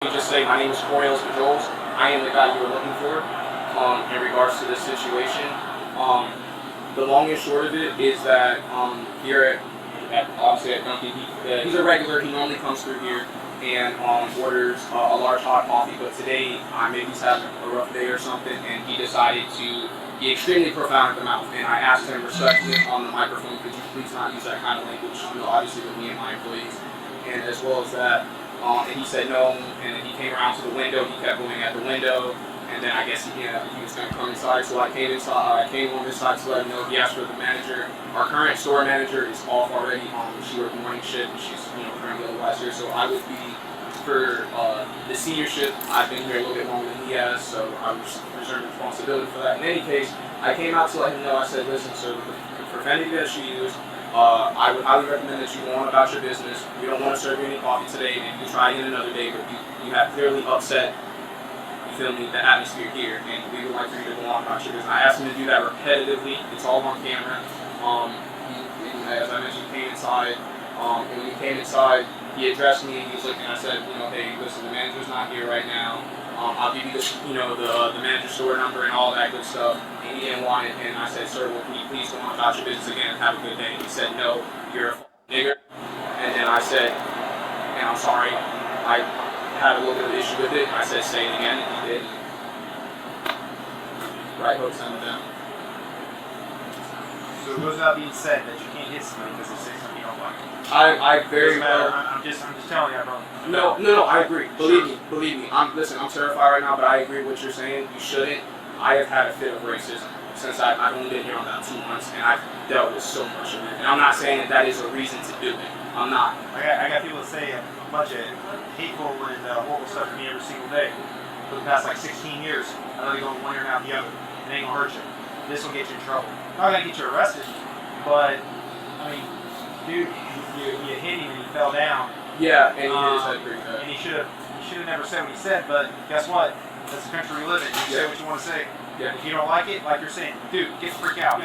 You just say, my name is Coriels Jones. I am the guy you were looking for in regards to this situation. The long and short of it is that here obviously at Dunkin, he's a regular. He normally comes through here and orders a large hot coffee. But today, maybe he's having a rough day or something, and he decided to be extremely profound at the mouth. And I asked him respectfully on the microphone, could you please not use that kind of language, obviously with me and my employees. And as well as that, and he said no, and then he came around to the window, he kept going at the window, and then I guess he was going to come inside, so I came inside, I came on this side to let him know. He asked for the manager. Our current store manager is off already. She worked morning shift, and she's currently otherwise here, so I would be, for the senior shift, I've been here a little bit longer than he has, so I was reserved responsibility for that. In any case, I came out to let him know. I said, listen, sir, with the profanity that she used, I would highly recommend that you go on about your business. We don't want to serve you any coffee today, and you can try again another day, but you have clearly upset, you feel me, the atmosphere here, and we would like for you to go on about your business. I asked him to do that repetitively. It's all on camera. As I mentioned, he came inside, and when he came inside, he addressed me, and he was looking, I said, hey, listen, the manager's not here right now. I'll give you the manager's store number and all that good stuff. And he didn't want it, and I said, sir, well, can you please go on about your business again and have a good day? And he said, no, you're a nigger. And then I said, and I'm sorry, I had a little bit of an issue with it. I said, say it again, and he did. Right hook sent it down. So it goes without being said that you can't hit somebody because they say something you don't like. I very well. I'm just telling you, bro. No, I agree. Believe me. I'm terrified right now, but I agree with what you're saying. You shouldn't. I have had a fit of racism since I've only been here about 2 months, and I've dealt with so much of it. And I'm not saying that is a reason to do it. I'm not. I got people that say a bunch of hateful and horrible stuff to me every single day for the past like 16 years. I know they go one ear and out the other. It ain't gonna hurt you. This will get you in trouble. Not gonna get you arrested, but I mean, dude, you hit him and he fell down. Yeah, and he did say pretty good. And he should have never said what he said. But guess what? That's the country we live in. You can say what you want to say. Yeah. If you don't like it, like you're saying, dude, get the freak out.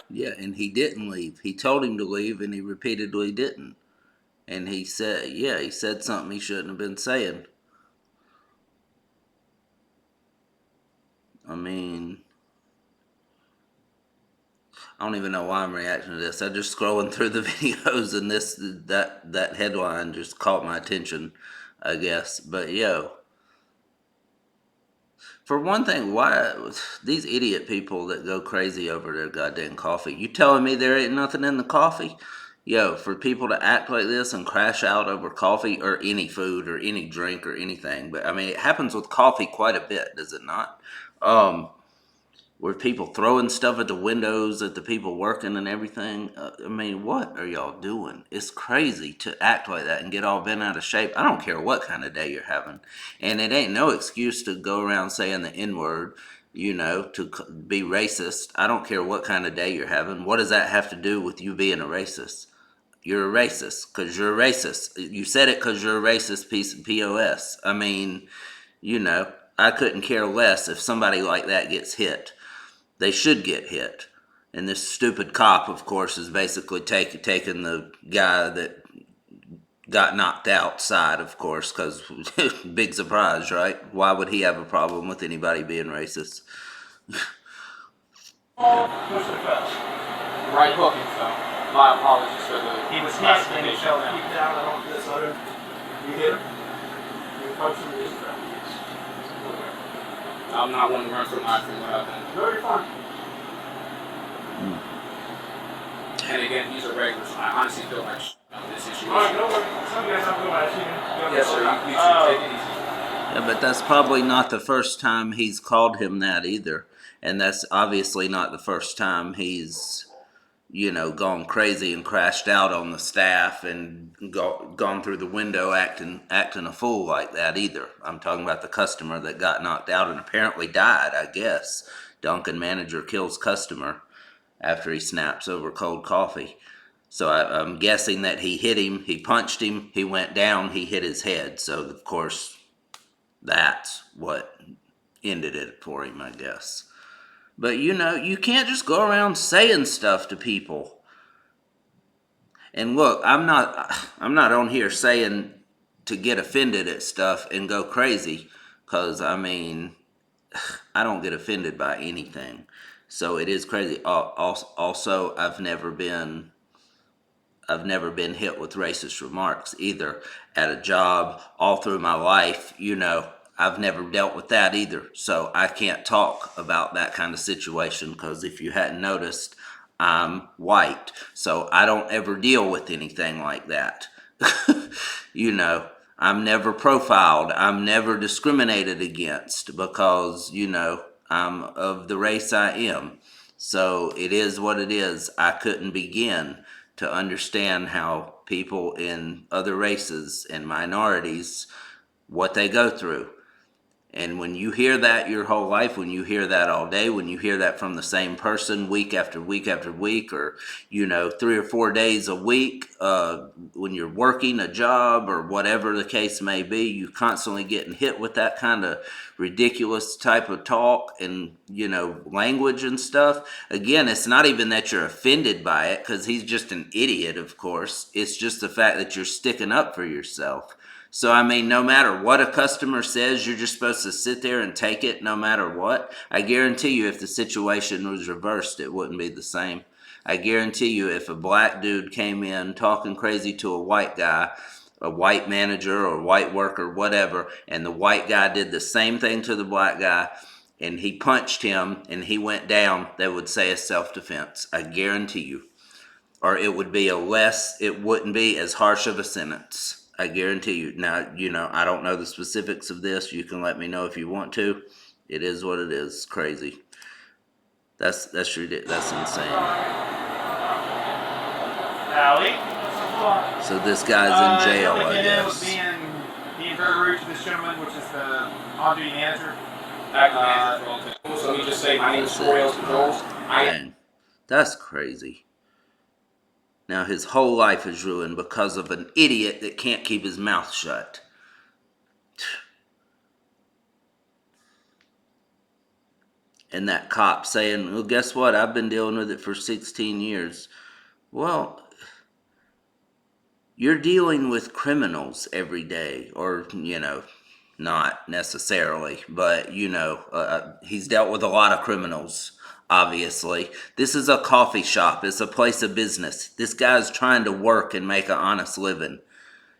Yeah, and he didn't leave. He told him to leave, and he repeatedly didn't. And he said something he shouldn't have been saying. I mean, I don't even know why I'm reacting to this. I'm just scrolling through the videos, and that headline just caught my attention, I guess. But for one thing, why these idiot people that go crazy over their goddamn coffee? You telling me there ain't nothing in the coffee? For people to act like this and crash out over coffee or any food or any drink or anything. But I mean, it happens with coffee quite a bit, does it not? Where people throwing stuff at the windows at the people working and everything. I mean, what are y'all doing? It's crazy to act like that and get all bent out of shape. I don't care what kind of day you're having. And it ain't no excuse to go around saying the N-word, to be racist. I don't care what kind of day you're having. What does that have to do with you being a racist? You're a racist because you're a racist. You said it because you're a racist piece of POS. I mean, I couldn't care less if somebody like that gets hit. They should get hit. And this stupid cop, of course, is basically taking the guy that got knocked outside, of course, because big surprise, right? Why would he have a problem with anybody being racist? Right hook and fell. My apologies for the. He was hit and he fell down. You hit him? You punched him in his back. I'm not one to run from what happened. No, you're fine. And again, he's a regular, so I honestly feel like this situation. Alright, no worries. Some guys have to go out. Yes, sir. You should take it easy. Yeah, but that's probably not the first time he's called him that either. And that's obviously not the first time he's, gone crazy and crashed out on the staff and gone through the window acting a fool like that either. I'm talking about the customer that got knocked out and apparently died, I guess. Dunkin manager kills customer after he snaps over cold coffee. So I'm guessing that he hit him, he punched him, he went down, he hit his head. So, of course, that's what ended it for him, I guess. But, you can't just go around saying stuff to people. And look, I'm not on here saying to get offended at stuff and go crazy, because I mean, I don't get offended by anything. So it is crazy. Also, I've never been hit with racist remarks either at a job all through my life. I've never dealt with that either. So I can't talk about that kind of situation because if you hadn't noticed, I'm white. So I don't ever deal with anything like that. you know, I'm never profiled. I'm never discriminated against because, I'm of the race I am. So it is what it is. I couldn't begin to understand how people in other races and minorities, what they go through. And when you hear that your whole life, when you hear that all day, when you hear that from the same person week after week after week, or 3 or 4 days a week, when you're working a job or whatever the case may be, you constantly getting hit with that kind of ridiculous type of talk and language and stuff. Again, it's not even that you're offended by it because he's just an idiot. Of course, it's just the fact that you're sticking up for yourself. So, I mean, no matter what a customer says, you're just supposed to sit there and take it no matter what. I guarantee you if the situation was reversed, it wouldn't be the same. I guarantee you if a black dude came in talking crazy to a white guy, a white manager or white worker, whatever, and the white guy did the same thing to the black guy, and he punched him and he went down, they would say it's self-defense. I guarantee you. Or it wouldn't be as harsh of a sentence. I guarantee you. Now, I don't know the specifics of this. You can let me know if you want to. It is what it is. Crazy. That's ridiculous. That's insane. Allie? So this guy's in jail, I guess. Being very rude to this gentleman, which is the on-duty manager. So let me just say, my name is Slur Controls. Dang. That's crazy. Now his whole life is ruined because of an idiot that can't keep his mouth shut. And that cop saying, well, guess what? I've been dealing with it for 16 years. Well, you're dealing with criminals every day, or, not necessarily, but, he's dealt with a lot of criminals. Obviously, this is a coffee shop. It's a place of business. This guy's trying to work and make an honest living,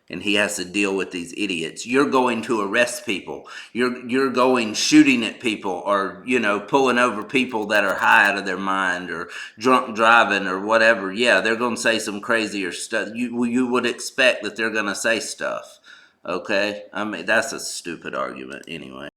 and he has to deal with these idiots. You're going to arrest people. You're going shooting at people, or pulling over people that are high out of their mind, or drunk driving, or whatever. Yeah, they're going to say some crazier stuff. You would expect that they're going to say stuff. Okay, I mean that's a stupid argument anyway.